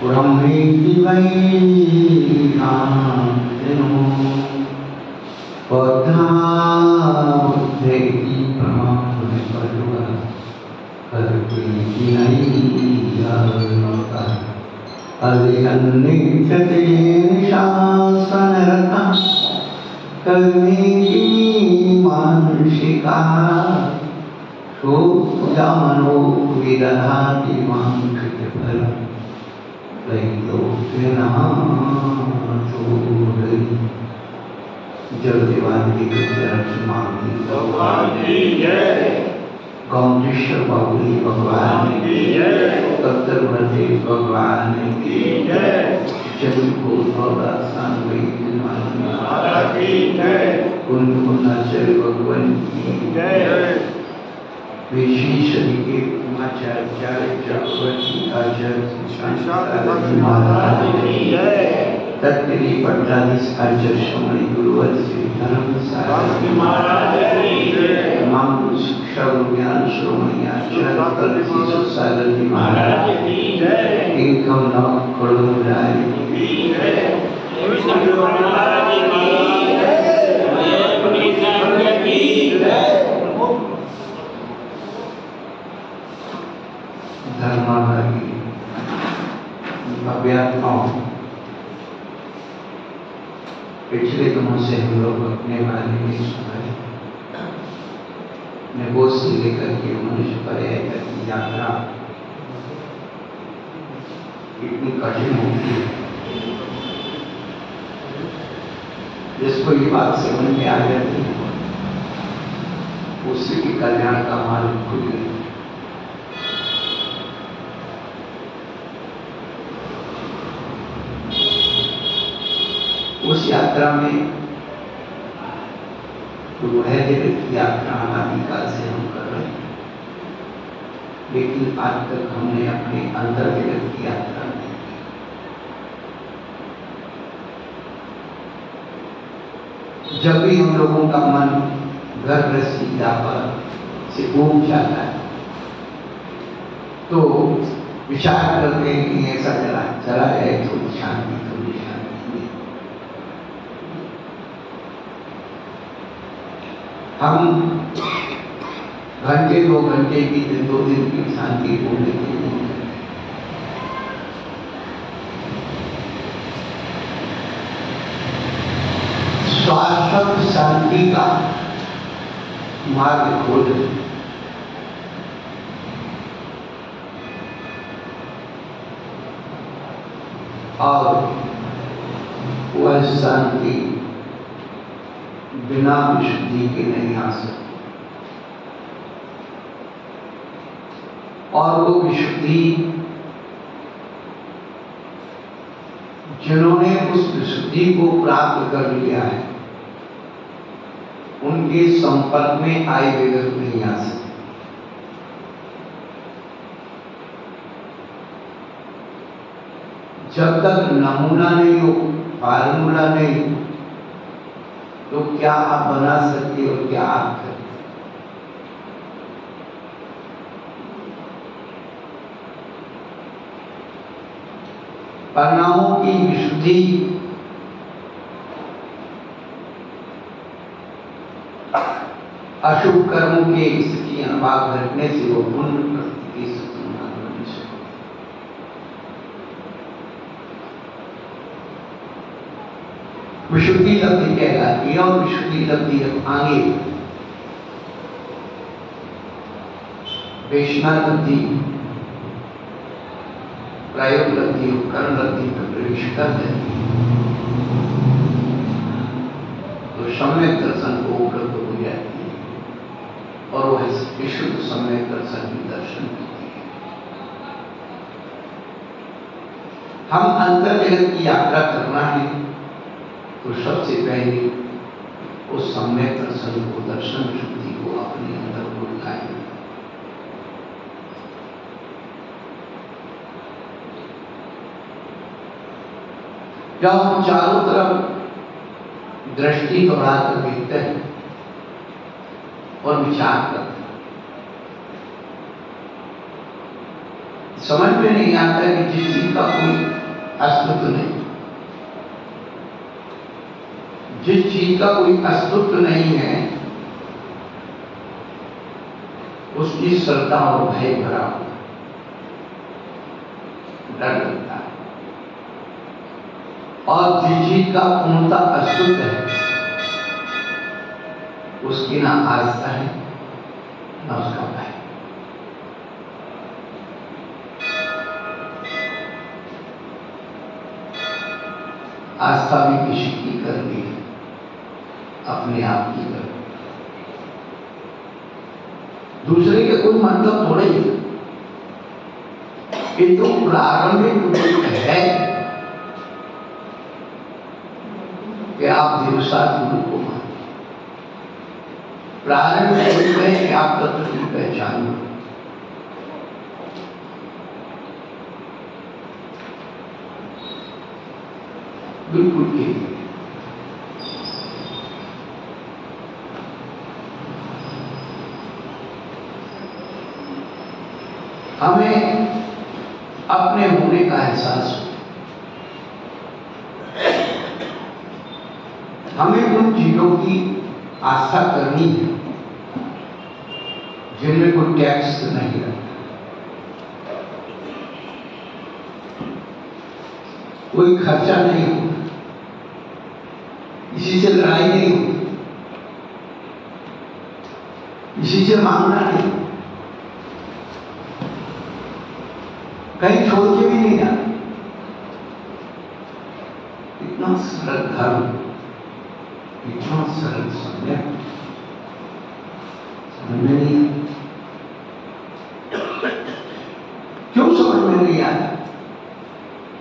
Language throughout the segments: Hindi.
ब्रह्मेति वै नान्तिनो बद्धाबुद्धेति प्रमाणपटुः कर्मेति नैयायिका अलिखन्निच्छते निशासनरतः कर्मेति मानुषिका शोकमनो विदधाति मानुषिकफलम् जल दीवान की भगवान की जय, गौमेश्वर बाबुली भगवान की जय, उत्तरवर्ती भगवान की जय, जल को भगवान की जय, कुंड कुंडाचल भगवान की जय, विशेषरी के आचार्य चक्रवर्ती आचार्य महाराज की जय, तत्री पट्टाधीश आचार्य श्रोमणी गुरुवर श्री धर्म सारथी महाराज की जय, तमाम शिक्षा ज्ञान श्रोमणी आचार्य कलसी सारथी महाराज की जय, इनकम नौ करोड़ राय की जय, महाराज की जय, धर्माधारी भव्यात्माओं, पिछले दिनों से हम लोग अपने बारे में सुना है। निगोज से लेकर के मनुष्य पर्याय तक की यात्रा इतनी कठिन होती है, जिसको ये बात समझ में आ जाती है उससे भी कल्याण का मार्ग खुल गया। उस यात्रा में रूह जगत की यात्रा अनादिकाल से हम कर रहे हैं, लेकिन आज तक हमने अपने अंतर जगत की यात्रा नहीं की। जब भी हम लोगों का मन गर्भ से से उठ जाता है तो विचार करते हैं कि ऐसा चला जाए, थोड़ी शांति हम घंटे 2 घंटे की 2 दिन की शांति बोलने के लिए शाश्वत शांति का मार्ग खोज और वह शांति बिना विशुद्धि के नहीं आ सकती, और वो विशुद्धि जिन्होंने उस विशुद्धि को प्राप्त कर लिया है उनके संपर्क में आए बगैर नहीं आ सकती। जब तक नमूना नहीं हो, फार्मूला नहीं हो, तो क्या आप बना सकते हो, क्या आप करें। परिणामों की विशुद्धि अशुभ कर्मों के स्थिति अभाव घटने से वो पुण्य प्रस्थिति से संबंध बन सकते। विशुद्धि लब्धि कहलाती है, और विशुद्धि लब्धि आगे वेशना लब्धि, प्रयोग लब्धि, उपकरण लब्धि में प्रवेश कर जाती है तो सम्यक दर्शन को उपलब्ध हो जाती है, और वह विशुद्ध सम्यक दर्शन की दर्शन करती है। हम अंतर जगत की यात्रा करना है तो सबसे पहले उस सम्यक दर्शन को, दर्शन शक्ति को अपने अंदर को लाएं। जब हम चारों तरफ दृष्टि दौड़ाकर देखते हैं और विचार करते हैं, समझ में नहीं आता कि जिस चीज का कोई अस्तित्व नहीं। जिस चीज का कोई अस्तित्व नहीं है उसकी श्रद्धा और भय भरा हुआ, डर लगता है। और जिस चीज का पूर्णतः अस्तित्व है उसकी ना आस्था है ना उसका भय। आस्था भी किसी की करनी है, अपने आप की करनी, दूसरे के कोई मतलब थोड़े ही। ये तो प्रारंभिक रूप है कि आप देवसा गुरु को माने, प्रारंभिक रूप है कि आप तत्व की पहचान हो। बिल्कुल ठीक। हमें अपने होने का एहसास हो, हमें उन चीजों की आस्था करनी है जिनमें कोई टैक्स नहीं रहता, कोई खर्चा नहीं होता, किसी से लड़ाई नहीं होती, किसी से मांगना नहीं, कहीं छोड़ के भी नहीं जाना। इतना सरल धर्म, इतना सरल समय समझ में नहीं आता। क्यों समझ में नहीं आता?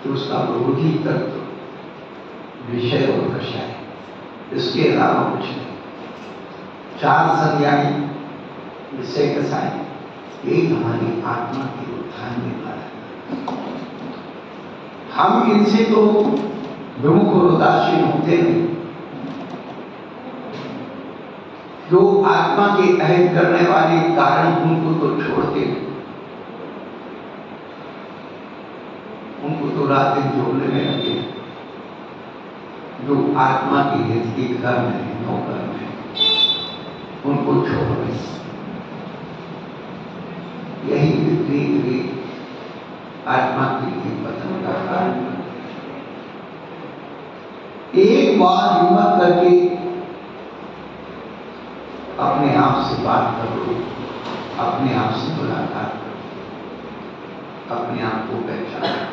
कि उसका विरोधी तत्व विषय और दशा है, इसके अलावा कुछ नहीं। चार संज्ञाएं विषय कसाएं, यही हमारी आत्मा के उत्थान में वाला है। हम इनसे तो विमुख और उदासीन होते नहीं। जो आत्मा के अहित करने वाले कारण उनको तो छोड़ते नहीं, उनको तो रात दिन जोड़ने में लगे। जो आत्मा के हित के कर्म है, नौकर्म है, उनको छोड़ नहीं। यही विपरीत आत्मा के पतन का कारण। एक बार हिम्मत करके अपने आप से बात करो, अपने आप से मुलाकात करो, अपने आप को पहचानो।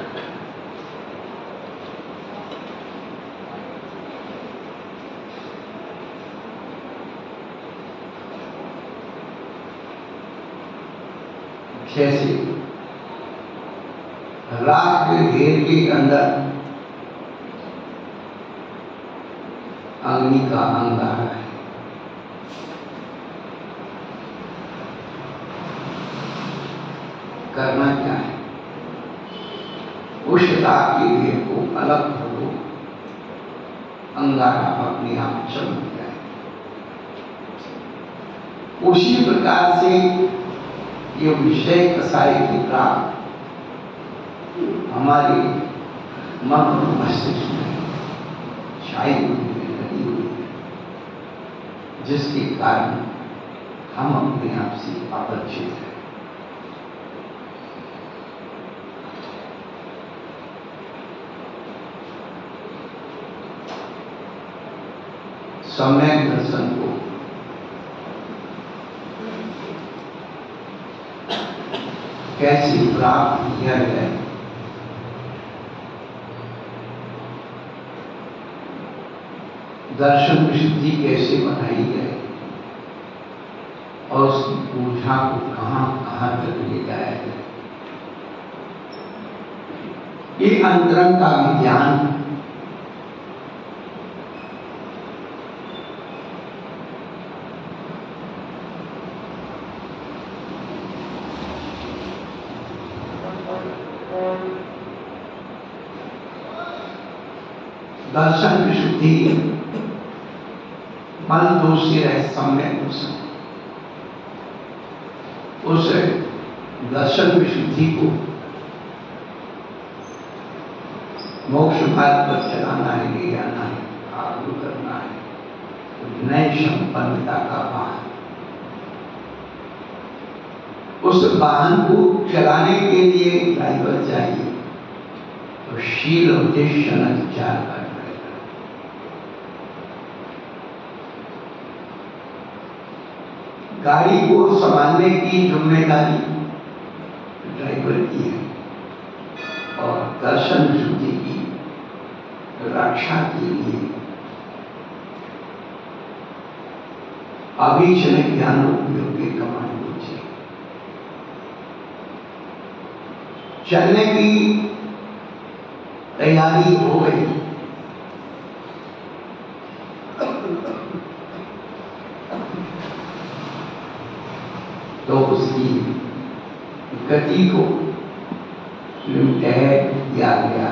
जैसे राख के ढेर के अंदर अग्नि का अंगारा है, करना क्या है? उस राख के ढेर को अलग करो, अंगारा अपने आप चमक जाए। उसी प्रकार से ये विषय कसाई की प्राप्त हमारे मन और मस्तिष्क में छाई हुई है, लगी हुई है, जिसके कारण हम अपने आप से अपरिचित हैं। सम्यक दर्शन को कैसे प्राप्त किया जाए, दर्शन विशुद्धि कैसे बनाई जाए और उसकी पूजा को कहां कहां तक ले जाया जाए, ये अंतरंग का विज्ञान दर्शन विशुद्धि मन दोष से रह सम्यक दर्शन, उस दर्शन विशुद्धि को मोक्ष मार्ग पर चलाना है, ले जाना है, आगे करना है, नए संपन्नता का वाहन। उस वाहन को चलाने के लिए ड्राइवर चाहिए, तो शील और विचार कर पड़ेगा। गाड़ी को संभालने की जिम्मेदारी ड्राइवर की है और दर्शन शुद्धि की रक्षा के लिए अभीक्षण ज्ञान उपयोगी कमांडो चाहिए। चलने की तैयारी हो गई तो उसकी गति को लिमिटेड किया गया।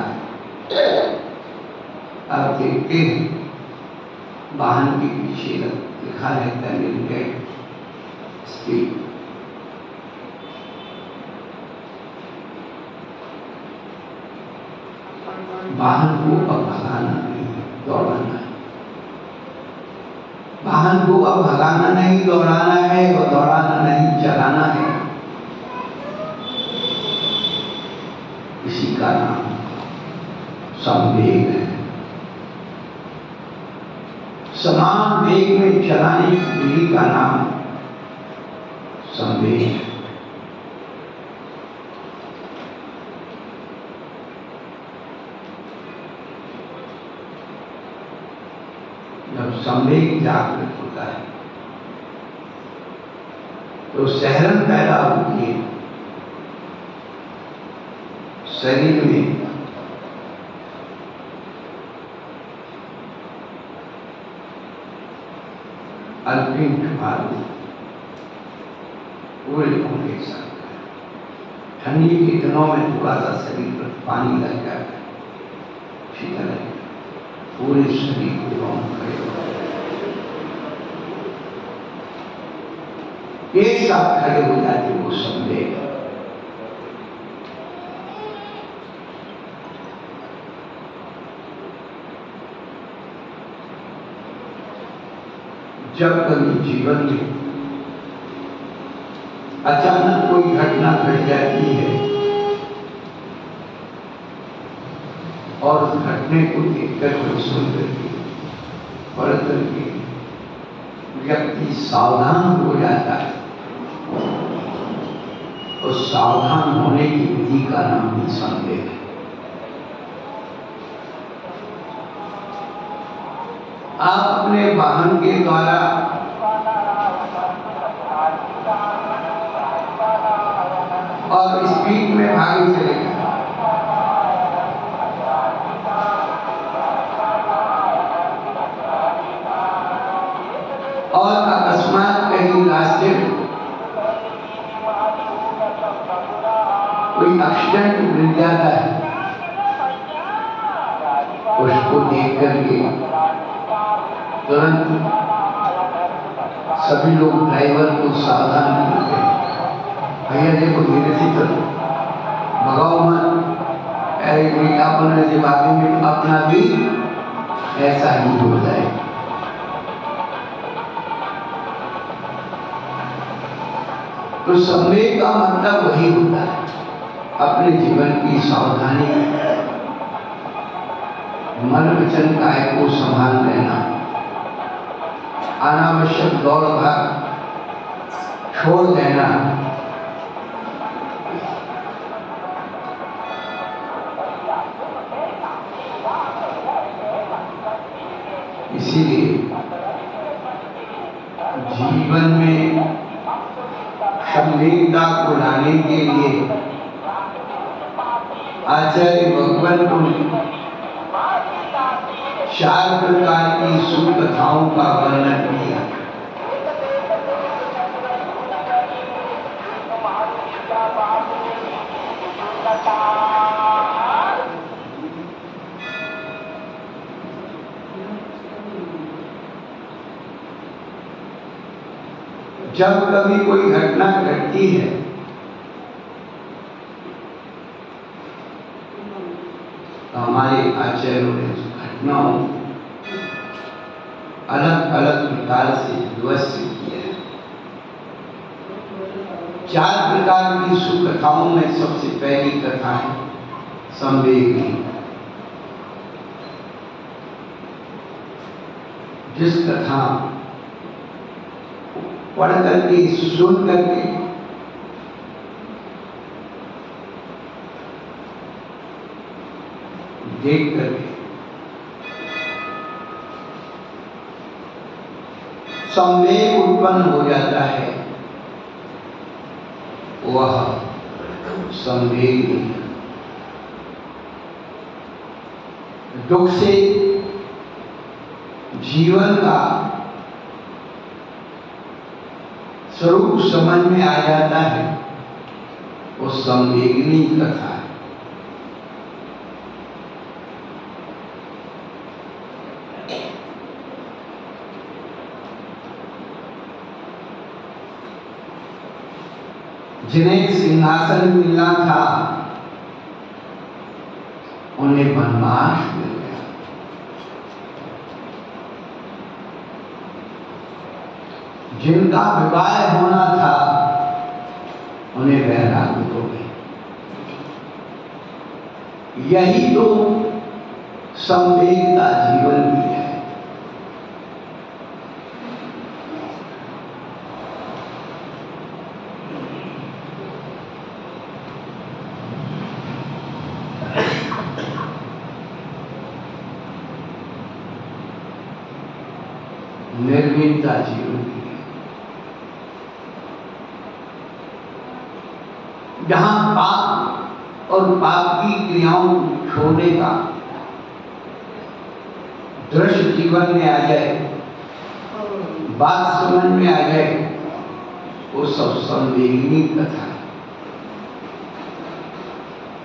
अब देखते हैं वाहन के पीछे लिखा रहता है लिमिटेड स्पीड। वाहन को अब भगाना नहीं, दौड़ाना है। वाहन को अब भगाना नहीं, दौड़ाना है, और दौड़ाना नहीं, चलाना है। इसी का नाम संवेग है। समान वेग में चलाने की विधि का नाम संवेग है। जब संवेग जागृत होता है तो सहरन पैदा होती है शरीर में। अल्पिंग भालू पूरे होंगे साथ। ठंडी के दिनों में थोड़ा सा शरीर पर पानी लग जाता है, शीतल है, पूरे शरीर को रोम खड़े हो एक साथ खड़े हो जाते वो संवेग। जब कभी जीवन में अचानक कोई घटना घट जाती है और उस घटने को देखकर कोई सुनकर के पढ़ करके व्यक्ति सावधान हो जाता है, और सावधान होने की विधि का नाम ही संवेग है। आप अपने वाहन के द्वारा और स्पीड में भागे चले गए और अकस्मात कहीं रास्ते में कोई एक्सीडेंट मिल जाता है, उसको देख करके तुरंत सभी लोग ड्राइवर को सावधान करते हैं, भैया देखो धीरे से चलो, भगाओ मत, अपने से भागेंगे तो अपना भी ऐसा ही हो जाए। तो संवेग का मतलब वही होता है, अपने जीवन की सावधानी, मन वचन काया को संभाल लेना, अनावश्यक दौड़ भाग छोड़ देना, इसीलिए जीवन में संवेदना को लाने के लिए आचार्य भगवान को 4 प्रकार की शुभ कथाओं का वर्णन किया। जब कभी कोई घटना घटती है तो हमारे आचार्यों ने घटनाओं अलग अलग प्रकार से व्यवस्थित किया है। 4 प्रकार की सुख कथाओं में सबसे पहली कथा है संवेगी, जिस कथा पढ़ करके सुन करके देख करके संवेग उत्पन्न हो जाता है, वह संवेग दुख से जीवन का स्वरूप समझ में आ जाता है, वो संवेगनी कथा है। जिन्हें सिंहासन मिलना था उन्हें वनवास मिल गया, जिनका विवाह होना था उन्हें वैराग्य हो गई। यही तो संवेग का जीवन भी है। निर्भीकता जीवन की है, जहां पाप और पाप की क्रियाओं को छोड़ने का दृश्य जीवन में आ जाए, बात समझ में आ जाए, वो सब संवेगनी कथा है।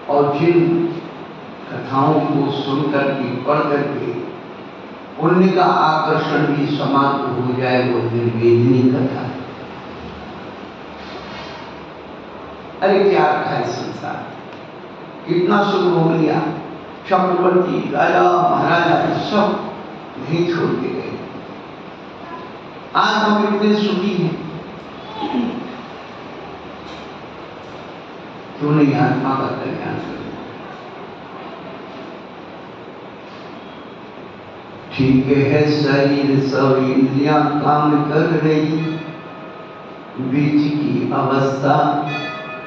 और जिन कथाओं को सुनकर के पढ़ करके पुण्य का आकर्षण भी समाप्त हो जाए, वो निर्वेदनी कथा है। अरे क्या रखा है संसार, कितना सुख हो लिया, चक्रवर्ती राजा महाराजा सब नहीं छोड़ के गए। आज हम इतने सुखी हैं, क्यों नहीं आत्मा का कल्याण करें। ठीक है, शरीर सब इंद्रियां काम कर रही, बीच की अवस्था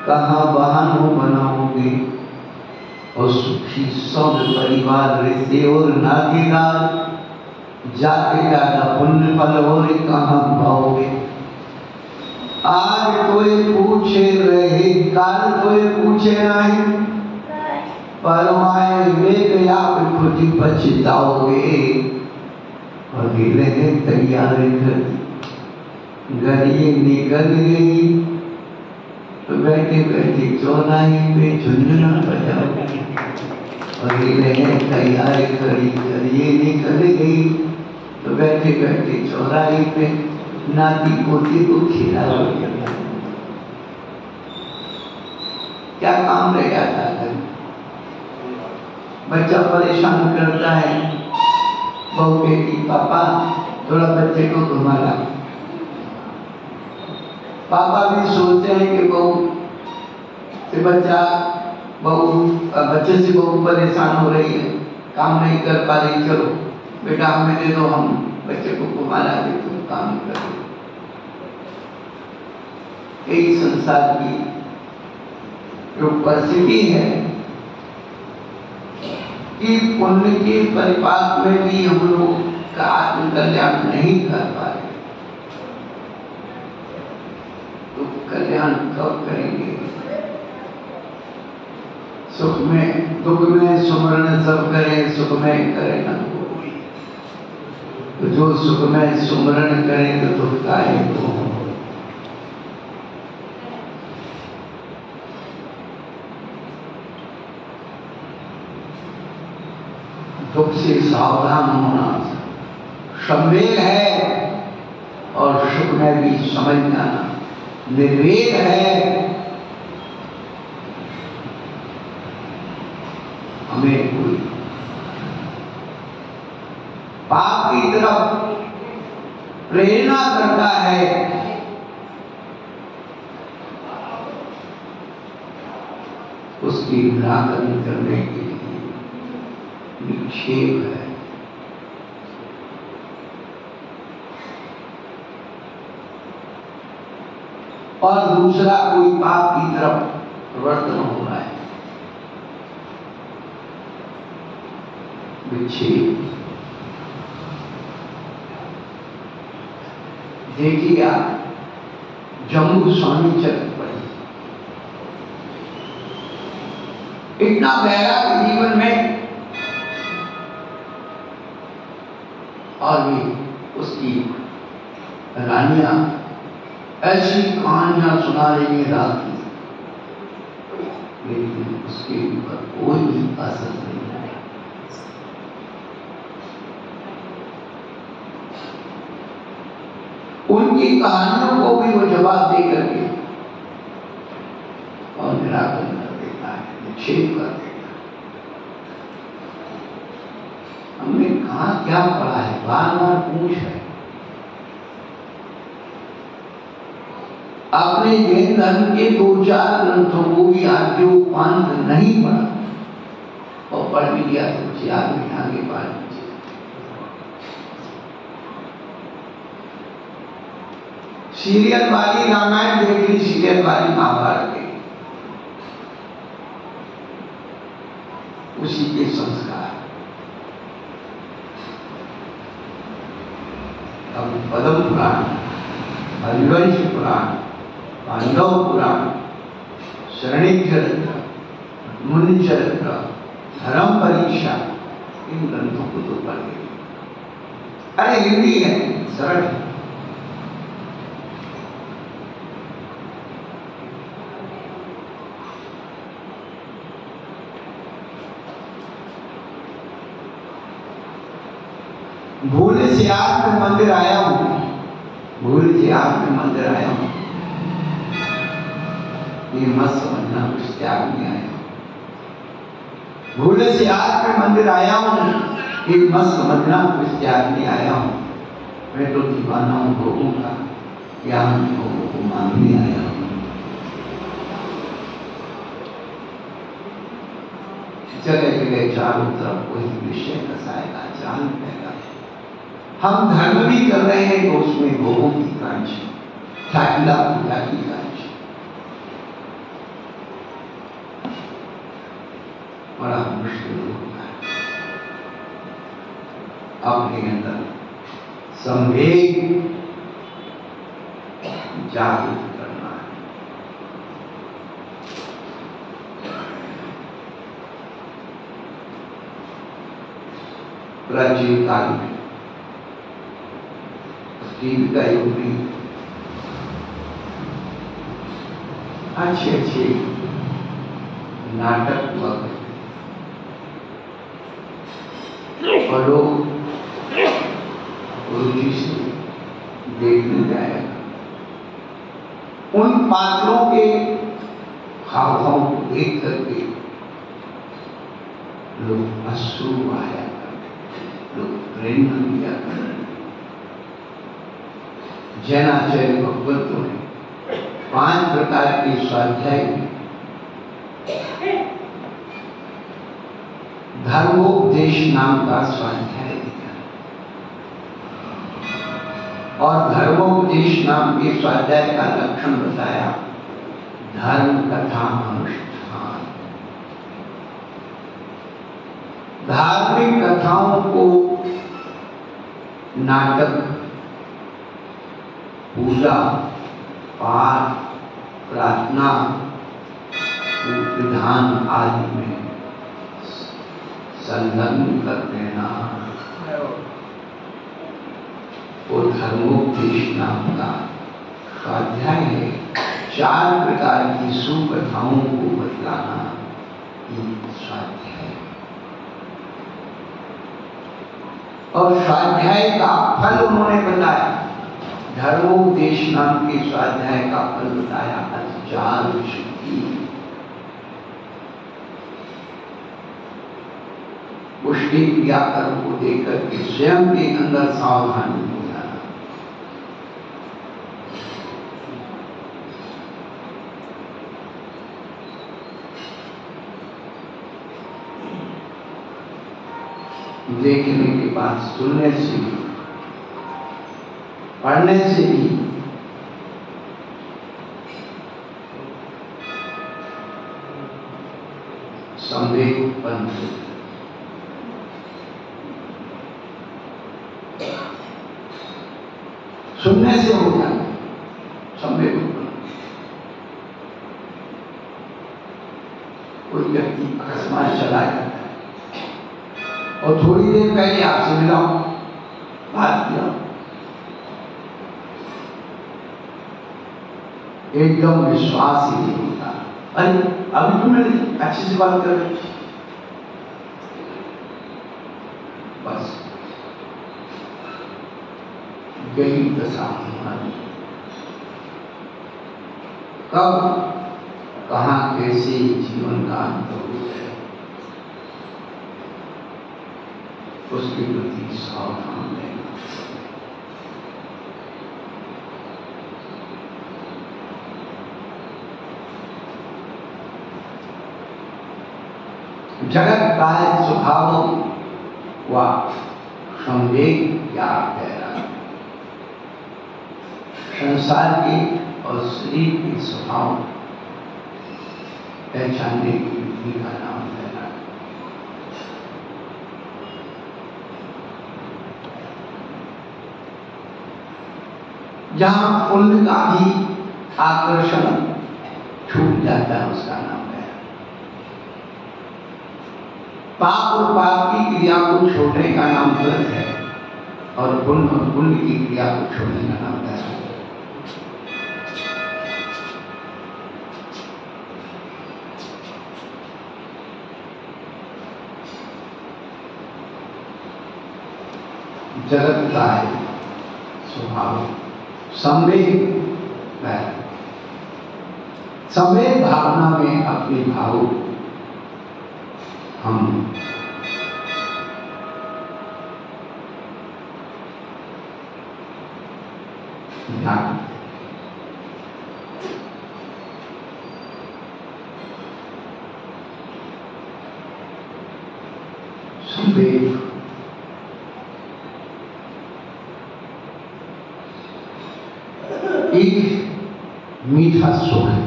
कहाँ बहानों बनाओगे। और सुखी सब परिवार रिश्ते और नातेदार, जाके ज्यादा पुण्य फल और कहाँ पाओगे। आज कोई पूछे रहे, काल कोई पूछे नहीं, परमाए विवेक आप खुद ही पछताओगे। और गिले तैयार कर घड़ी निकल गई, तो बैठे बैठे चौराहे पे झुंझुना बजाओगे। और गिले तैयार करी घड़ी निकल गई, तो बैठे बैठे चौराहे पे नाती पोती को खिलाओगे। क्या काम रह जाता है। बच्चा परेशान करता है, बहू बेटी पापा थोड़ा बच्चे को घुमा ला। पापा भी सोचते हैं कि बहू से बच्चे से बहू परेशान हो रही है, काम नहीं कर पा रही, चलो बेटा हमें दे दो, हम बच्चे को घुमा ला के तुम काम करो। यही संसार की जो परिस्थिति है कि पुण्य के परिपाक में भी हम लोग का आत्म कल्याण नहीं कर पा रहे, तो कल्याण कब करेंगे। सुख में दुख में सुमरण सब करें, सुख में करें न कोई। तो जो सुख में सुमरण करें तो दुख का ही हो। दुख से सावधान होना संवेग है, और सुख में भी समझ जाना निर्वेद है। हमें कोई प्रेरणा करता है उसकी निराकरण करने के लिए निक्षेप है। और दूसरा कोई पाप की तरफ प्रवर्तन हो रहा है, विक्षेप। देखिए आप जम्मू स्वामी चरित्र पढ़िए, इतना वैराग्य जीवन में, और भी उसकी रानियां ऐसी कहानियां सुना रही है रात की, लेकिन उसके ऊपर कोई भी असर नहीं है। उनकी कहानियों को भी वो जवाब दे करके और निराकरण कर देता है, निक्षेप कर देता है। हमने कहा क्या पढ़ा है, बार बार पूछ है। आपने जैन धर्म के 2-4 ग्रंथों को भी आद्योपांत नहीं पढ़ा और पढ़ भी लिया तो 4 महीने आगे पढ़ लीजिए। सीरियल वाली रामायण देख ली, सीरियल वाली महाभारत देख, उसी के संस्कार। अब पद्म पुराण, हरिवंश पुराण, पांडव पुराण, शरणिक चरित्र, मुनि चरित्र, धर्म परीक्षा, इन ग्रंथों को तो पढ़ गए। अरे हिंदी है, सरल है। भूल से आज मैं मंदिर आया हूं, भूल से आज मैं मंदिर आया हूं, ये मत समझना कुछ त्याग नहीं आया। भूल से आज मैं मंदिर आया हूं, ये मत समझना कुछ त्याग नहीं आया हूं। मैं तो दीवाना हूं भोगों का, या भोगों को मांगने आया हूं। जगह जगह चारों तरफ कोई विषय कसाएगा, जान पैदा। हम धर्म भी कर रहे हैं तो उसमें भोगों की कांक्षा, ठाकुला पूजा की कांक्षा, बड़ा मुश्किल होता है। अपने अंदर संवेग जागृत करना है। प्राचीन काल में टीवी का युग नहीं, अच्छे नाटक हुआ करते और लोग रुचि से देखने जाया। उन पात्रों के हाव भाव को देख करके लोग अश्रु बहाया करते, लोग प्रेरणा दिया करते। जैनाचार्य भगवतों ने 5 प्रकार के स्वाध्याय, धर्मोपदेश नाम का स्वाध्याय दिया, और धर्मोपदेश नाम के स्वाध्याय का लक्षण बताया, धर्म कथा अनुष्ठान। धार्मिक कथाओं को नाटक, पूजा, पाठ, प्रार्थना, विधान आदि में संलग्न कर देना, वो धर्मोपदेश नाम का स्वाध्याय है। 4 प्रकार की सुकथाओं को बतलाना ये स्वाध्याय, और स्वाध्याय का फल उन्होंने बताया। धर्मोपदेश नाम के स्वाध्याय का फल बताया, अज्ञान शुद्धि। पुष्टि क्रियाकर्म को देकर के स्वयं के अंदर सावधानी हो जाना, देखने के बाद सुनने से भी, पढ़ने से भी संवेग उत्पन्न होता है। सुनने से होता है संवेग उत्पन्न। कोई व्यक्ति अकस्मात चला जाता है और थोड़ी देर पहले आपसे मिला, बात किया, एकदम विश्वास ही नहीं होता। अरे अभी तो मैंने अच्छे से बात कर रही, बस यही दशा हमारी। कब कहाँ कैसे जीवन का अंत हो जाए उसके प्रति सावधान रहना। जगत का स्वभाव व संवेग क्या कह रहा है? संसार के और शरीर के स्वभाव पहचानने की विधि का नाम है। जहां पुण्य का भी आकर्षण छूट जाता है उसका नाम है। पाप और पाप की क्रिया को छोड़ने का नाम व्रत है और पुण्य और पुण्य की क्रिया को छोड़ने का नाम है। जगत का है स्वभाव संवेग है। संवेग भावना में अपने भाव हम संवेग एक मीठा सुख है।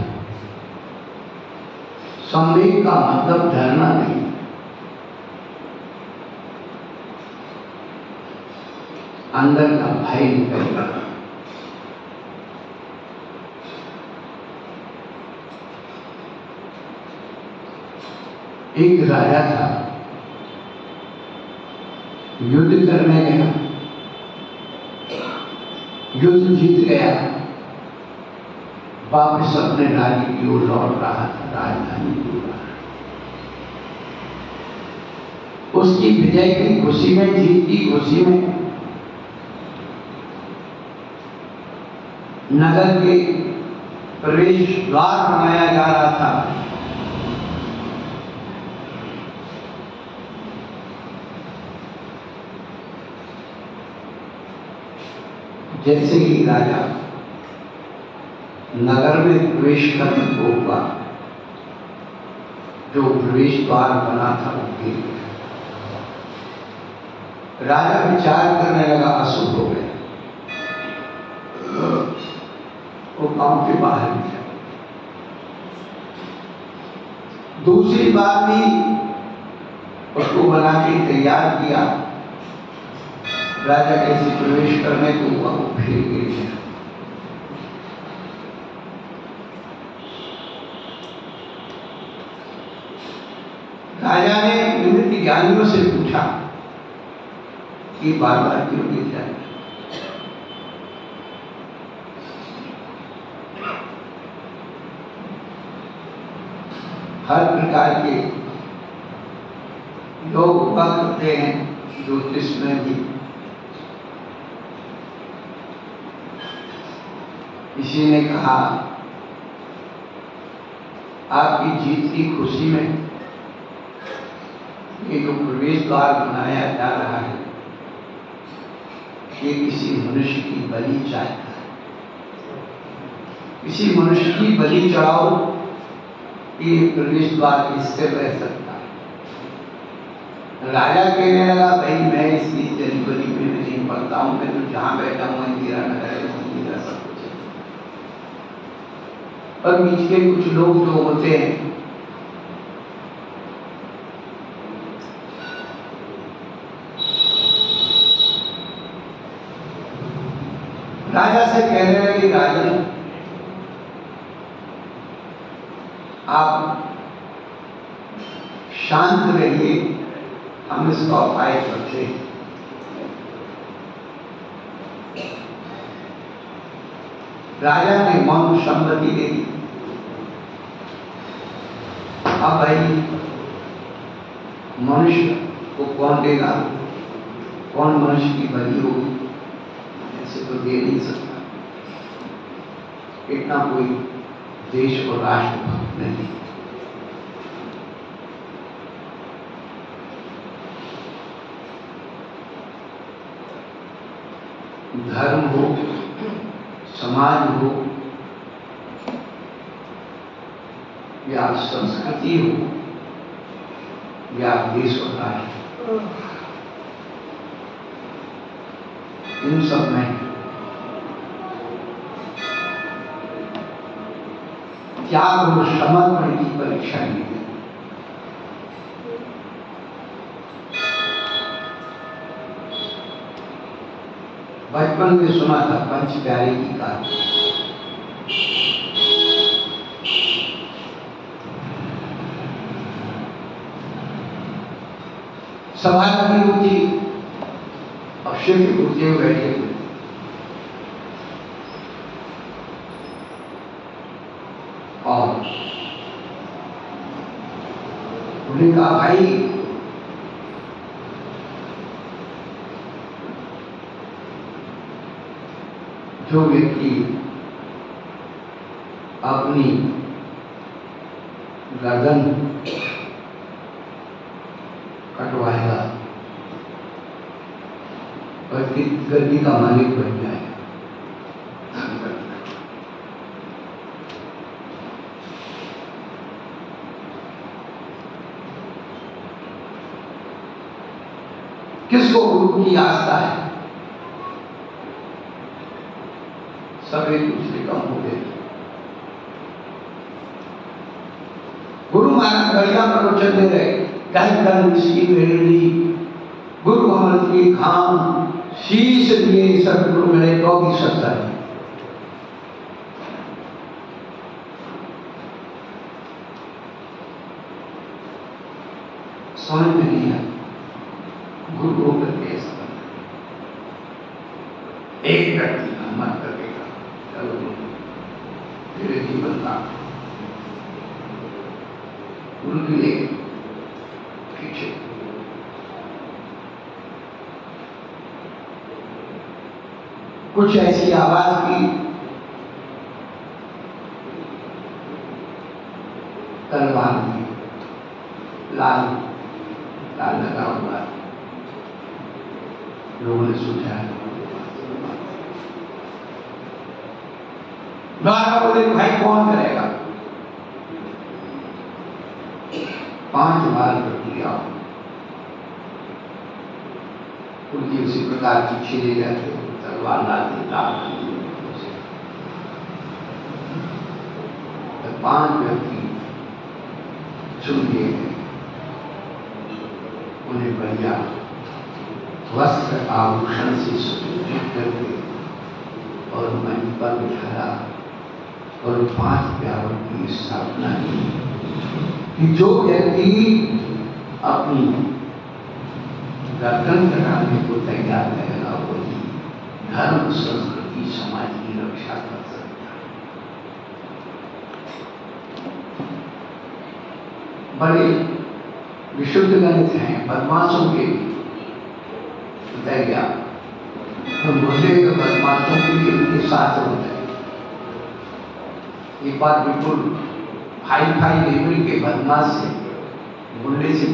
संवेग का मतलब डरना नहीं, अंदर का भय निकलना। एक राजा था, युद्ध करने गया, युद्ध जीत गया, वापस अपने राज्य की ओर लौट रहा था, राजधानी की ओर। उसकी विजय की खुशी में, जीत की खुशी में नगर के प्रवेश द्वार बनाया जा रहा था। जैसे ही राजा नगर में प्रवेश करने को हुआ, जो प्रवेश द्वार बना था वो गिर गया। राजा विचार करने लगा, अशुभ हो गया, वो गांव के बाहर गया। दूसरी बार भी उसको बना के तैयार किया, राजा कैसे प्रवेश करने को हुआ, वो फिर गिर गया। राजा ने विविध ज्ञानियों से पूछा कि बार बार क्यों गिर जाए। हर प्रकार के योग हुआ करते हैं ज्योतिष में भी। किसी ने कहा, आपकी जीत की खुशी में ये जो प्रवेश द्वार बनाया जा रहा है, ये किसी मनुष्य की बलि चाहता है। किसी मनुष्य की बलि चढ़ाओ, ये प्रवेश द्वार इससे रह सकता है। राजा कहने लगा भाई मैं इसकी तेरी गरीब में नहीं पड़ता हूँ, मैं तो जहाँ बैठा हूँ इंदिरा नगर है, मेरा सब कुछ है। पर बीच के कुछ लोग जो होते हैं राजा से कहने लगे राजन आप शांत रहिए, हम इसका उपाय करते हैं। राजा ने मौन सम्मति दे दी। अब भाई मनुष्य को कौन देगा, कौन मनुष्य की बलि होगी, ऐसे तो दे नहीं सकता। इतना कोई देश और राष्ट्र भक्त नहीं। धर्म हो, समाज हो या संस्कृति हो या देश और राष्ट्र, इन सब में त्याग और समर्पण की परीक्षा ली है। बचपन में सुना था पंच प्यारे की कहानी। सभा लगी हुई थी और शिव गुरुदेव बैठे हुए। और उन्होंने कहा भाई जो व्यक्ति अपनी गर्दन कटवाएगा और गद्दी का मालिक बन जाएगा। किसको गुरु की आस्था है? सब एक दूसरे का मुंह देते। गुरु महाराज बढ़िया प्रवचन दे रहे, कहीं कल इसकी मेरी गुरु अमृत की खाम शीश दिए सतगुरु मिले तो भी सत्ता है। समझ में नहीं है गुरु होकर कैसा एक व्यक्ति का मन करेगा, चलो तेरे जीवन का गुरु के लिए पीछे कुछ ऐसी आवाज की, तलवार की, लाल लाल लगा हुआ। लोगों ने सोचा द्वारा बोले भाई कौन करेगा? 5 बार कर दिया। उनकी उसी प्रकार की छीले जाते, तलवार लाते, लाल 5 व्यक्ति चुन लिए गए। उन्हें बढ़िया वस्त्र आभूषण से सुसज्जित करके और मंच पर बिठाया और 5 प्यारों की स्थापना की कि जो व्यक्ति अपनी गर्दन कटाने को तैयार रहेगा वही धर्म, संस्कृति, समाज की रक्षा कर सकता है। बड़े विशुद्ध गणित हैं बदमाशों के तैया, तो मुझे तो बदमाशों के लिए उनके साथ होता है। एक बार बिल्कुल हाई लेवल के बदमाश से गुंडे से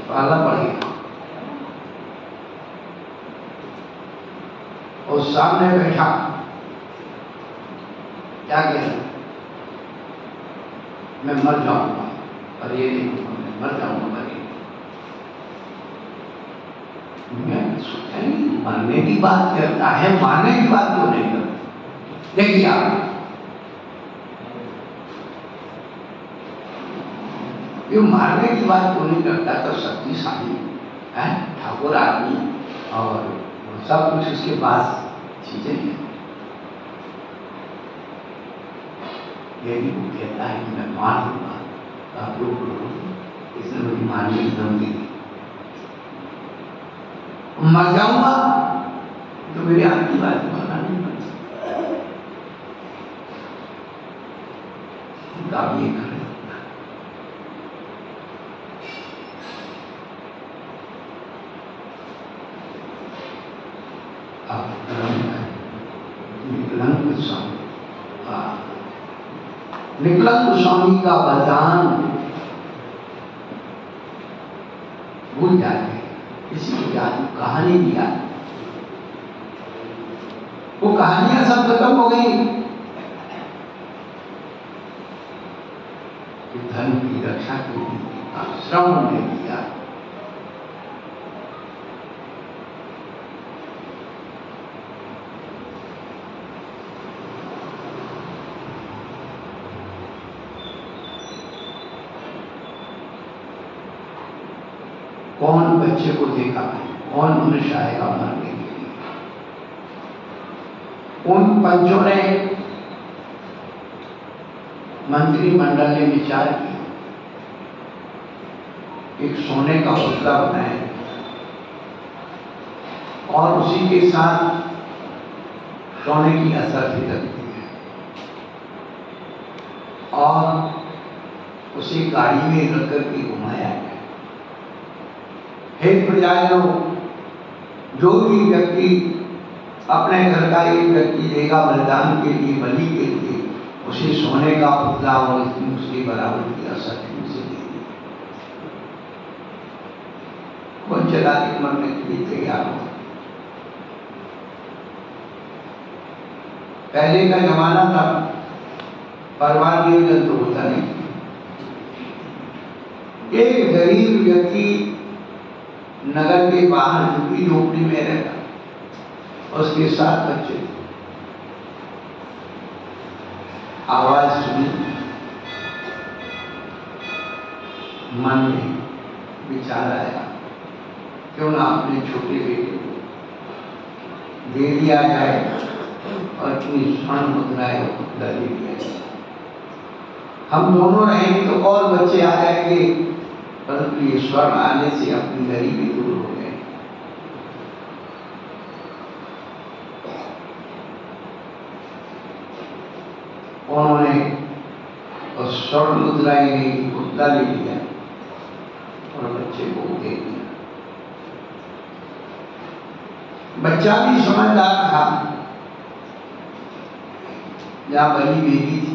पाला पड़ गया और सामने बैठा, क्या कहना, मैं मर जाऊंगा, पर ये नहीं, मैं मर जाऊंगा, मैं सोचा नहीं मरने की बात करता है, मारने की बात क्यों नहीं करता। देखिए आप ये मारने की बात क्यों नहीं करता, तो शक्तिशाली है ठाकुर आदमी और सब कुछ उसके पास चीजें हैं। यदि वो कहता है कि मैं मार दूंगा तो आप लोग इसने मुझे मारने की धमकी दी, मर जाऊंगा तो मेरे हाथ की बात मानना नहीं बन सकता। ये कर निकलंक स्वामी का वरदान भूल जाते हैं, किसी को याद कहानी भी याद, वो कहानियां सब खत्म हो गई। धर्म की रक्षा के लिए श्रवण ने किया। कौन बच्चे को देखा है, कौन मनुष्य आएगा मरने के लिए। उन पंचों ने मंत्रिमंडल ने विचार किया, एक सोने का पुतला बनाए और उसी के साथ सोने की असर लगती है और उसी गाड़ी में रख करके घुमाया गया। हे प्रजाजनों, जो भी व्यक्ति अपने घर का एक व्यक्ति देगा बलिदान के लिए, बलि के लिए, उसे सोने का पुतला और उसके बराबर की असर से देगी। कौन चला के मरने के लिए तैयार हो। पहले का जमाना था, परवार जीव जंतु होता नहीं। एक गरीब व्यक्ति नगर के बाहर झुग्गी झोपड़ी में रहता, उसके 7 बच्चे। आवाज सुनी, मन में विचार आया, क्यों ना अपने छोटे बेटे को दे दिया जाए और अपनी स्वर्ण मुद्राएं दे दिया जाए। हम दोनों रहेंगे तो और बच्चे आ जाएंगे, परंतु ये स्वर्ण आने से अपनी गरीबी दूर हो गए। उन्होंने उस स्वर्ण मुद्राएं नहीं, मुद्रा ले लिया और बच्चे को दे दिया। बच्चा भी समझदार था, जहां बलि बेटी थी,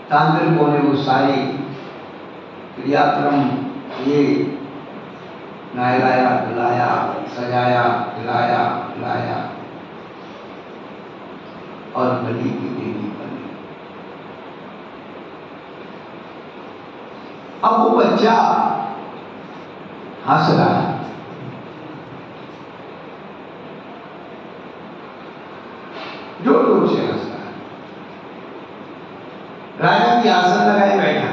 तांत्रिकों ने वो सारी क्रियाक्रम ये नहलाया, पिलाया, सजाया, खिलाया, पिलाया और बलि की देवी बनी। अब वो बच्चा हंस रहा है, जोर जोर से हंस रहा है। राजा की आसन लगाए बैठा,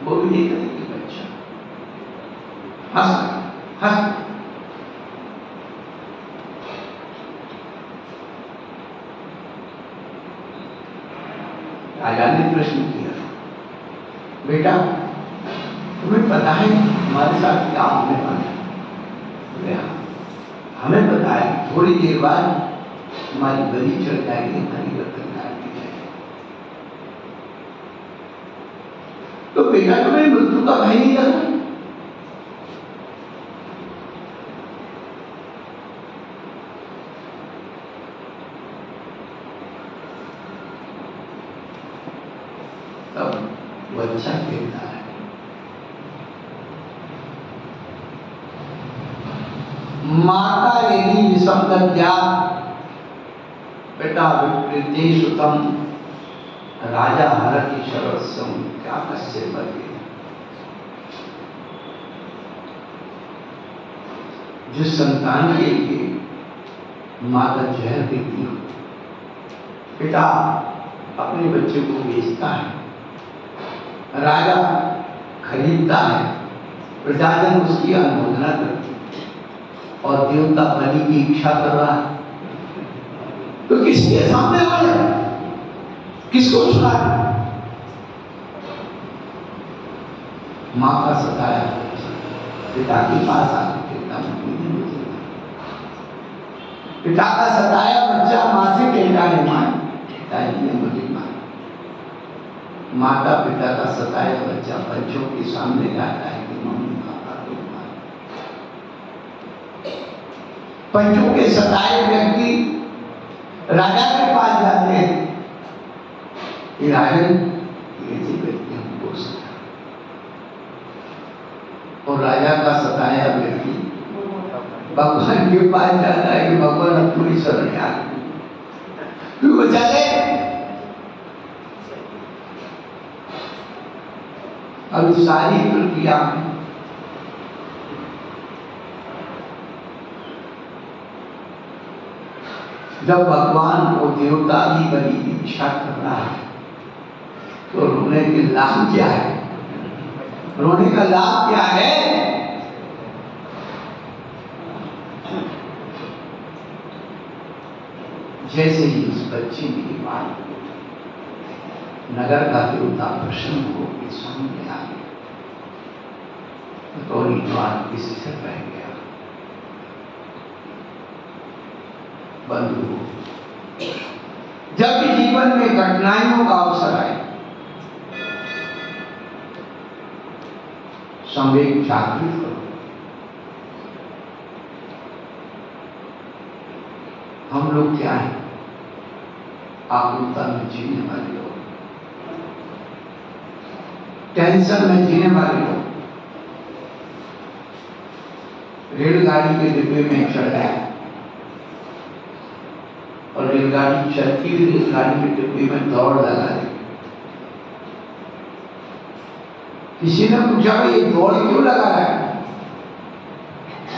वो भी देख रहे कि बच्चा हंस रहा, हंस। राजा ने प्रश्न किया, बेटा तुम्हें पता है हमारे साथ क्या होने वाला है? बोले हाँ, हमें पता है, थोड़ी देर बाद हमारी बलि चढ़ जाएगी, हमारी रतन काट दी जाएगी। तो बेटा तुम्हें मृत्यु का भय नहीं लगता? तब बच्चा कहता है, माता यदि विसंगत्या पिता विपरीते सुतम राजा हरति सर्वस्वम क्या कस्य बदे। जिस संतान के लिए माता जहर देती हो, पिता अपने बच्चे को बेचता है, राजा खरीदता है, प्रजाजन उसकी अनुमोदना करती है और देवता बलि की इच्छा कर रहा है, तो किसके सामने हो जाए, किसको सुना? माँ का सताया पिता के पास आकर पिता का सताया बच्चा माँ से कहता है, माँ पिताजी ने मुझे मारा। माता पिता का सताया बच्चा बच्चों के सामने जाता है कि मम्मी पापा को मारा। बच्चों के सताए व्यक्ति राजा के पास जाते हैं, राजन ऐसे व्यक्ति हमको सताया, और राजा का सताया व्यक्ति भगवान के पास जाता है कि भगवान अब पूरी शरण आ गई, तू बचा ले। अब सारी प्रक्रिया में जब भगवान को देवता की बलि की इच्छा कर रहा है, तो रोने के लाभ क्या है? रोने का लाभ क्या है? जैसे ही उस बच्चे की बात नगर का देवता प्रसन्न होकर सामने आ गया, गौरी द्वार स्थिर रह गया। बंधु, जब भी जीवन में कठिनाइयों का अवसर आए, संवेग जागृत करो। हम लोग क्या है? आकुलता में जीने वाले लोग, टेंशन में जीने वाले लोग। रेलगाड़ी के डिब्बे में चढ़ गया और रेलगाड़ी चलती हुई रेलगाड़ी के डिब्बे में दौड़ लगा दी। किसी ने पूछा ये दौड़ क्यों लगा रहा है?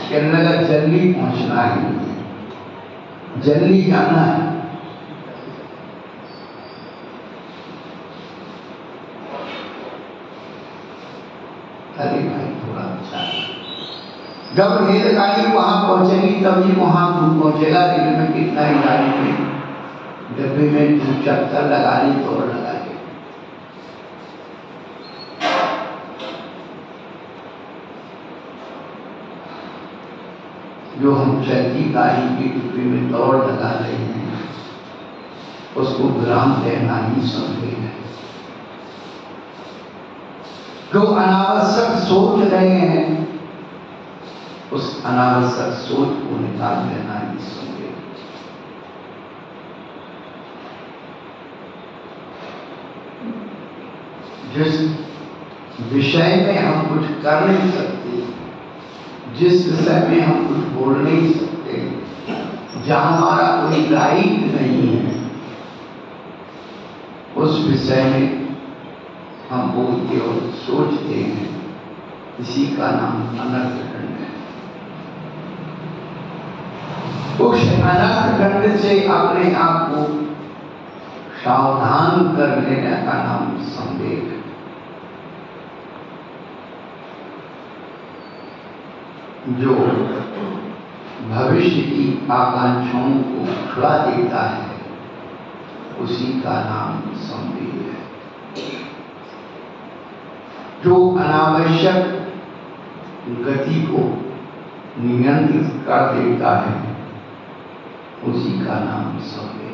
कहने लगा जल्दी पहुंचना है, जल्दी जाना है। अरे भाई थोड़ा अच्छा, जब रेलगाड़ी वहां पहुंचेगी तभी वहां पहुंचेगा। रेल में कितना ही गाड़ी में डब्बे में चक्कर लगा ली, दौड़ लगा ली। जो हम चलती गाड़ी की डिब्बे में दौड़ लगा रहे हैं, उसको विराम देना ही संभव है। जो अनावश्यक सोच रहे हैं, उस अनावश्यक सोच को निकाल देना ही संभव है। जिस विषय में हम कुछ कर नहीं सकते, जिस विषय में हम कुछ बोल नहीं सकते, जहां हमारा कोई राइट नहीं है, उस विषय में हम बोलते और सोचते हैं, इसी का नाम अनर्थ दंड है। उस अनर्थ दंड से अपने आप को सावधान कर लेने का नाम संवेग है। जो भविष्य की आकांक्षाओं को छुड़ा देता है, उसी का नाम संवेग है। जो अनावश्यक गति को नियंत्रित कर देता है, उसी का नाम संवेग है।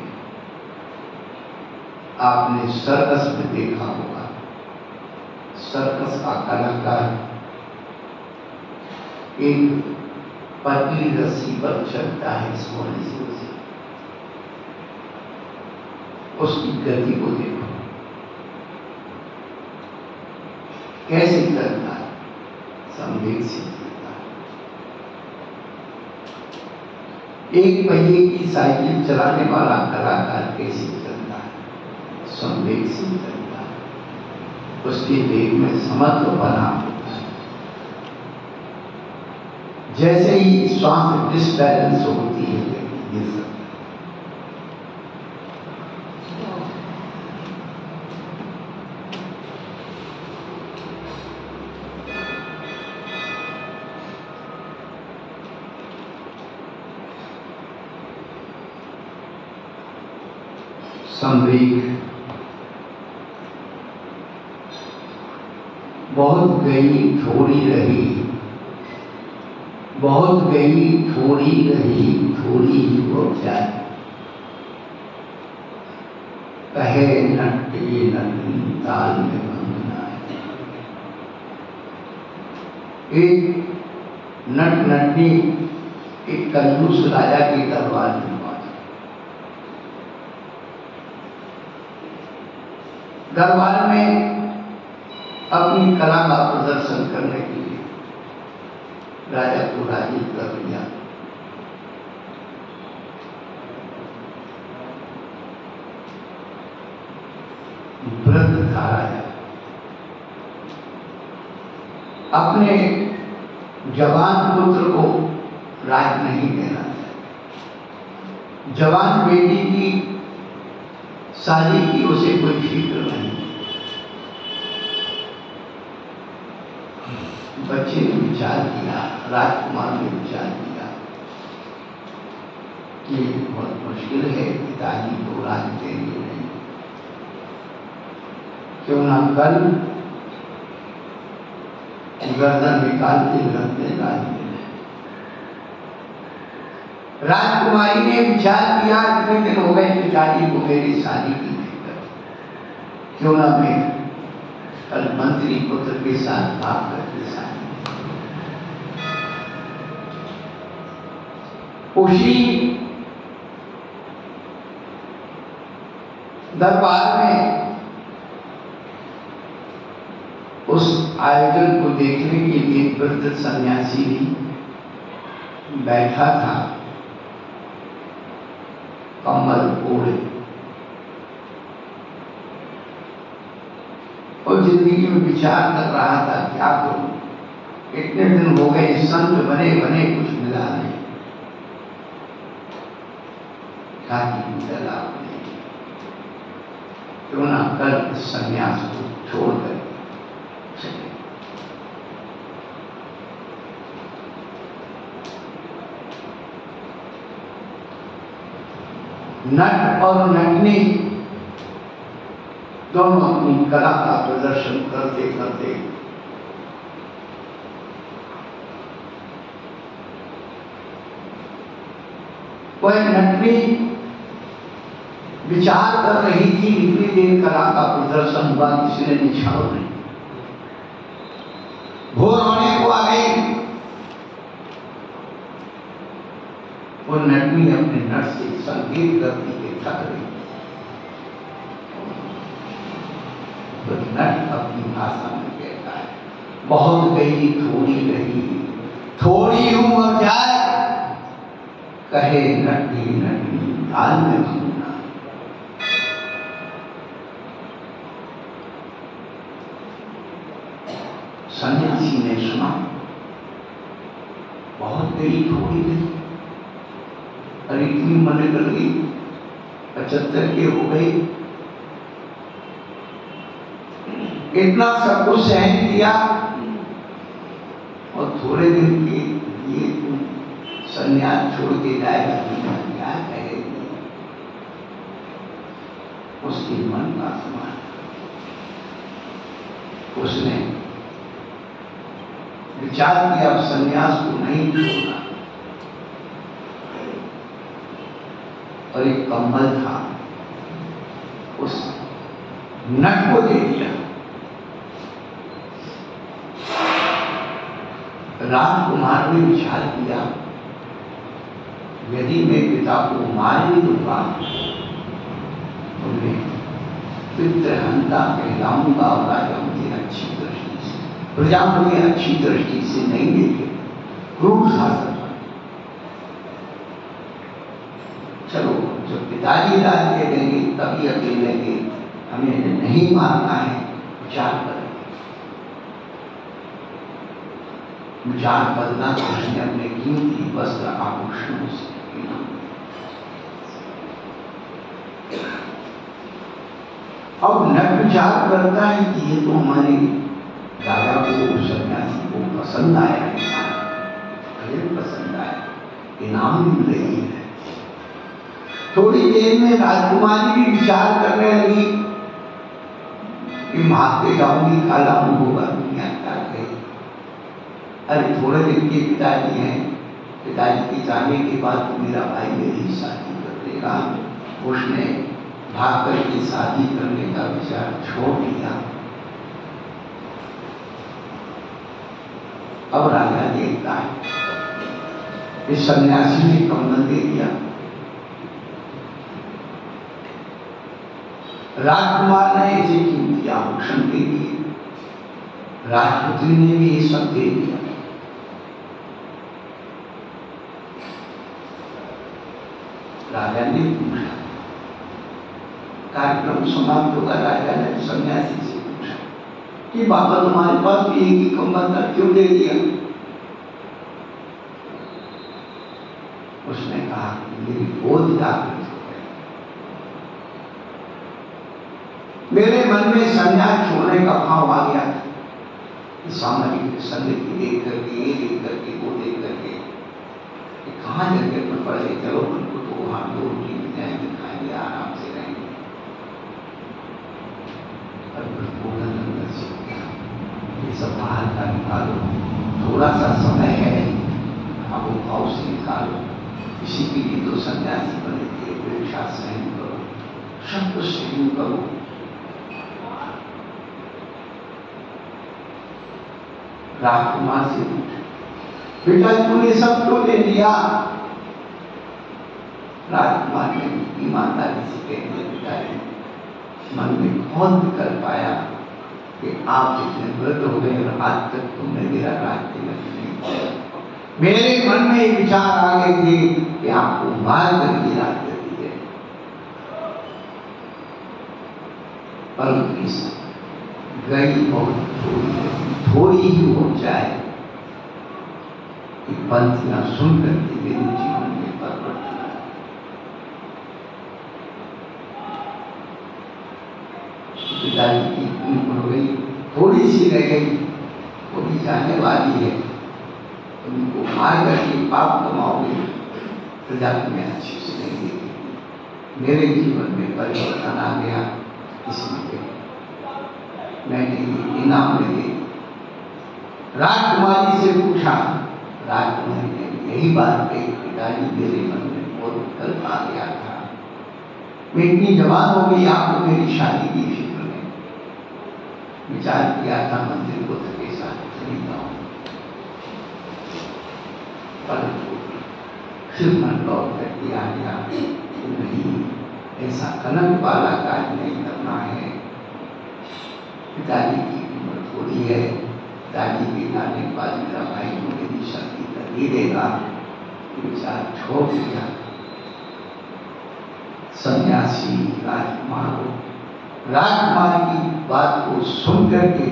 आपने सर्कस में देखा होगा, सर्कस का कलाकार एक पतली रस्सी पर चलता है, सोने से उसकी गति को देखो कैसे चलता है, संवेग से चलता है। एक पहिए की साइकिल चलाने वाला कलाकार कैसे चलता है, संवेग से चलता है। उसके वेग में समत्व बना होता है। जैसे ही श्वास डिसबैलेंस होती है ये सब संवेग बहुत गई थोड़ी रही, बहुत गई थोड़ी रही, थोड़ी ही वो जाए, कहे नट्टी नटी ताल में बंधना है। एक नट नटी एक कंजूस राजा की दरबार में दरबार में अपनी कला का प्रदर्शन करने के लिए राजा को राजी कर लिया। वृद्ध था राजा, अपने जवान पुत्र को राज नहीं देना था। जवान बेटी की शादी की उसे कोई फिक्र नहीं। बच्चे ने विचार किया, राजकुमार ने विचार किया कि बहुत मुश्किल है, पिताजी को राज देंगे नहीं, क्यों ना कल गर्दन निकाल के रख दे राज देने। राजकुमारी ने विचार किया, इतने दिन हो गए पिताजी को मेरी शादी की नहीं कर, क्यों ना मैं कल मंत्री पुत्र के साथ भाग करके शादी। उसी दरबार में उस आयोजन को देखने के लिए वृद्ध सन्यासी भी बैठा था, कम्बल ओढ़े, और जिंदगी में विचार कर रहा था क्या करूं, इतने दिन हो गए संत बने बने कुछ मिला नहीं, क्यों ना कल संन्यास को छोड़कर चले। नट और नटनी दोनों अपनी कला का प्रदर्शन करते करते वह नटनी विचार कर रही थी, इतनी देर कला का प्रदर्शन हुआ, किसी ने निछाड़ नहीं, भोर होने को आ गई। वो नटनी अपने नट से संगीत करती के थक रही, तो नट अपनी भाषा में कहता है, बहुत गई थोड़ी रही, थोड़ी उम्र जाए, कहे नटी नटी दाल में भंगना। सन्यासी ने सुना, बहुत गई थोड़ी रही, अरे इतनी मन कर गई, 75 के हो गई, इतना सब कुछ सहन किया, और थोड़े दिन के लिए सन्यास छोड़ के जाएगा, क्या कहेगी। उसके मन का समान उसने विचार किया, अब सन्यास को नहीं छोड़ना, और एक कम्बल था उस नट को दे दिया। राजकुमार ने विचार किया, यदि मैं पिता को मार भी दूंगा तो मैं पितृहंता कहलाऊंगा, और राजा मुझे अच्छी दृष्टि से, प्रजा मुझे अच्छी दृष्टि से नहीं देखे, क्रूर शासन। चलो जब पिताजी राज दे देंगे तभी अकेले के, हमें नहीं मारना है, विचार करें। विचार बदला तो उसने अपने कीमती वस्त्र आभूषणों से इनाम दिया। अब न विचार करता है कि ये तो हमारे राजा को, सन्यासी को पसंद आया, पसंद आया, इनाम मिल रही है। थोड़ी देर में राजकुमारी भी विचार करने लगी कि भागते जाऊंगी, काला होगा, दुनिया क्या कहेगी। अरे थोड़े दिन के पिताजी हैं, पिताजी के जाने के बाद तो मेरा भाई मेरी शादी कर देगा। उसने भाग करके शादी करने का विचार छोड़ दिया। अब राजा देखता है इस सन्यासी ने कम्बल दे दिया, राजकुमार ने इसे कीमती आभूषण दे दिए, राजपुत्री ने भी ये सब दे दिया। राजा ने पूछा, कार्यक्रम समाप्त होगा। राजा ने सन्यासी से पूछा कि बाबा तुम्हारे पास भी एक ही कम्बल था, क्यों दे दिया? उसने कहा मेरी बोध जागृत हो गई, मेरे मन में संन्यास छोड़ने का भाव आ गया। सामाजिक संगति देख करके, ये देख करके, वो देख करके, कहाँ जगह पर पड़े, चलो उनको तो वहां दो रोटी मिल जाएंगे, खाएंगे, आराम से रहेंगे। ये सब बाहर का निकालो, थोड़ा सा समय है, भावो भाव से निकालो। इसी के लिए तो सन्यासी बने थे, परीक्षा सहन करो, शब्द सहन करो। राजकुमार से पूछा, बेटा तूने सब क्यों ले लिया? राजकुमार ने ईमानदारी से कह दिया, पिताजी मन में बहुत कर पाया कि आप इतने वृद्ध हो गए और आज तक तुमने मेरा राज्य नहीं किया। मेरे मन में ये विचार आ गए थे कि आपको मार करके राज्य दिए, परंतु इस गई बहुत थोड़ी ही हो जाए कि पंक्तियां सुनकर के मेरे जीवन में परिवर्तन आए। पिताजी की उम्र हो गई, थोड़ी सी रह गई, वो भी जाने वाली है। उनको मार करके पाप कमाओगे, प्रजा में अच्छी से नहीं देगी। मेरे जीवन में परिवर्तन आ गया, इसलिए मैंने इनाम में दे। राजकुमारी से पूछा, राजकुमारी ने यही बात कही, पिताजी मेरे मन में बहुत विकल्प आ गया था, मैं इतनी जवान हो गई, आपको मेरी शादी की फिक्र में विचार किया था मंदिर को के साथ चली जाऊं, परंतु फिर मन लौट करके आ गया, नहीं ऐसा कलंक वाला कार्य नहीं करना है। पिताजी की उम्र थोड़ी है, पिताजी के जाने के बाद मेरा भाई को मेरी शक्ति कर ही देगा, विचार छोड़ दिया। सन्यासी राजकुमार की बात को सुन करके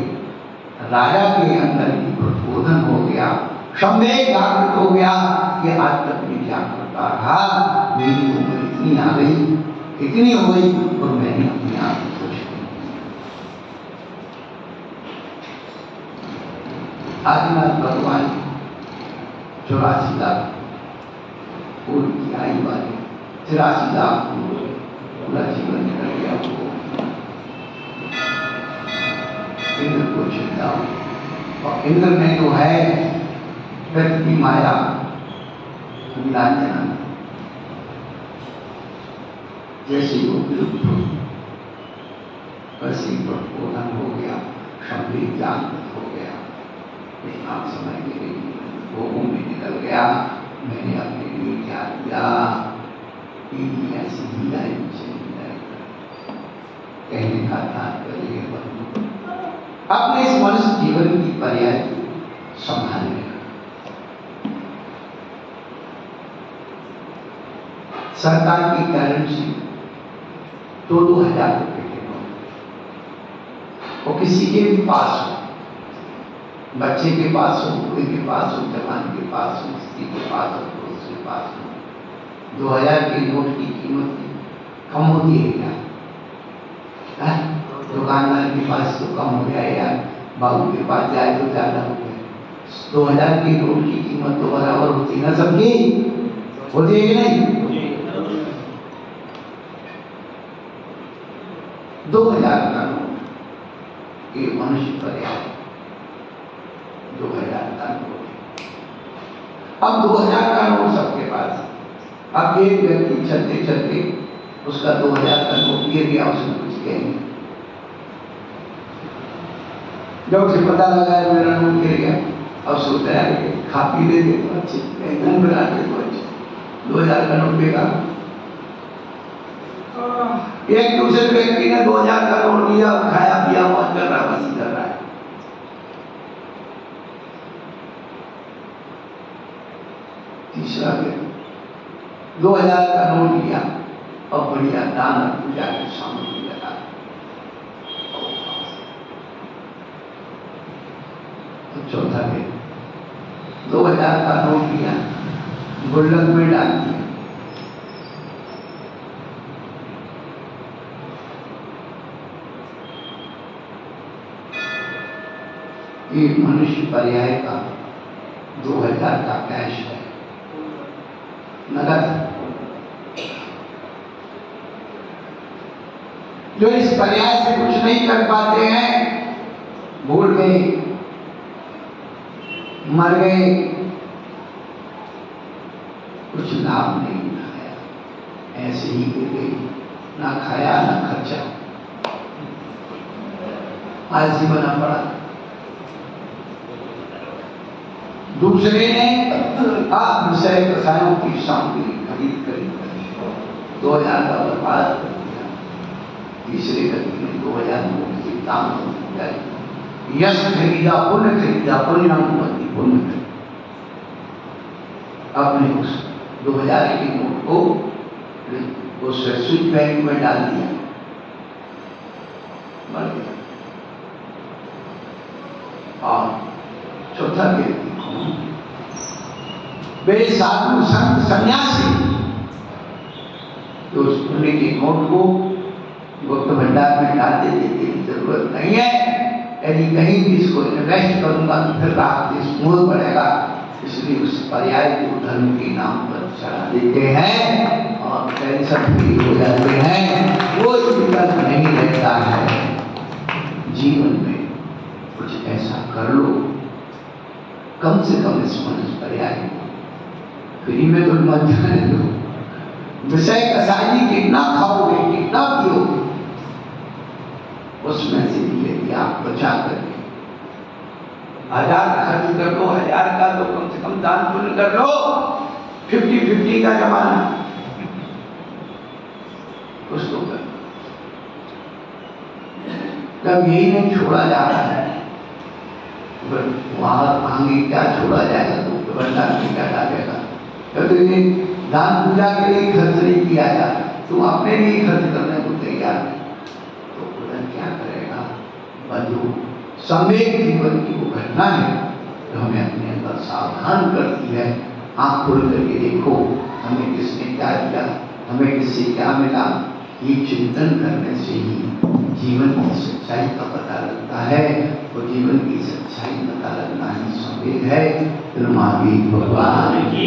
राजा के अंदर की प्रबोधन हो गया, संदेह जागृत हो गया कि आज तक मैं क्या करता रहा, मेरी उम्र इतनी आ गई, इतनी हो गई और मैंने अपने आप को कुछ नहीं। आदिनाथ भगवान 84 लाख पूर्व की आयु वाले 83 लाख पूरा जीवन निकल गया। इंद्र को चिंता, और इंद्र में जो है प्रकृति माया विराजना, जैसे वो विलुप्त हो वैसे प्रबोधन हो गया, संवेद जागृत हो गया। आप समय मेरे भोगों में निकल गया, मैंने अपने लिए क्या किया, ऐसी लीलाएं मुझे कहने का तात्पर्य अपने इस मनुष्य जीवन की पर्याय संभालने का। सरकार की करेंसी 2,000 रुपए के नोट, वो किसी के भी पास हो, बच्चे के पास हो, बूढ़े के पास हो, जवान के पास हो, स्त्री के पास हो, पुरुष के पास हो, 2000 के नोट की कीमत कम होती है क्या? दुकानदार के पास तो कम हो गया यार, बाबू के पास जाए तो ज्यादा हो गया। 2000 की नोट की कीमत तो बराबर होती ना सबकी, होती है कि नहीं? 2000 का नोट ये मनुष्य पर्याय, 2000 का नोट। अब 2000 का नोट सबके पास, अब एक व्यक्ति चलते चलते उसका 2000 का नोट गिर गया, उसने कुछ कहेंगे, जब उसे पता लगा मेरा नोट गिर गया, अब सोचता है खा पी लेते तो अच्छे, घूम फिराते तो अच्छे, 2000 का नोट बेकार। एक दूसरे व्यक्ति ने 2000 का नोट लिया, खाया पिया मौज कर रहा, मस्ती कर रहा है। तीसरा व्यक्ति 2000 का नोट लिया और बढ़िया दान और पूजा की सामग्री लगा। तो चौथा व्यक्ति 2000 का नोट लिया, गुल्लक में डाल दिया, ये मनुष्य पर्याय का 2000 का कैश है, नगद। जो इस पर्याय से कुछ नहीं कर पाते हैं, भूल गए, मर गए, कुछ लाभ नहीं उठाया, ऐसे ही गिर गई, ना खाया ना खर्चा, आलसी बना पड़ा। दूसरे ने विषय कसायों की सामग्री खरीद कर 2000 का बर्बाद कर दिया। तीसरे व्यक्ति ने 2000 नोट के दाम पर यश खरीदा, पुण्य खरीदा, पुण्यानुमति पुण्य खरीदा। आपने उस 2000 के नोट को उस स्विच बैंक में डाल दिया, मर गया। और चौथा व्यक्ति वे साधु संत सन्यासी तो उस पुण्य के नोट को गुप्त भंडार में डाल देते थे, जरूरत नहीं है, यदि कहीं भी इसको इन्वेस्ट करूंगा तो फिर रात स्मूथ बढ़ेगा, इसलिए उस पर्याय को धर्म के नाम पर चढ़ा देते हैं और टेंशन फ्री हो जाते हैं। वो विकल्प नहीं रहता है। जीवन में कुछ ऐसा कर लो, कम से कम इस मनुष्य पर्याय को फ्री में तो मत जाने दो। विषय कसाई कितना खाओगे, कितना पियोगे, उसमें से भी यदि आप बचा करके 1000 खर्च कर लो, 1000 का तो कम से कम दान पुण्य कर लो। 50-50 का जमाना, कुछ तो कर। जब यही नहीं छोड़ा जा रहा है, वहां आगे क्या छोड़ा जाएगा, तो भंडार में क्या डालेगा। कभी दान पूजा के लिए खर्च नहीं किया जाता, तुम अपने लिए खर्च करने को तैयार है, तो उधर क्या करेगा। जो संवेग जीवन की वो घटना है जो हमें अपने अंदर सावधान करती है। आंख खोल करके देखो, हमें किसने क्या दिया, हमें किससे क्या मिला, ये चिंतन करने से ही जीवन की सच्चाई का पता लगता है। और जीवन की सच्चाई पता लगना ही संवेग है। महावीर भगवान की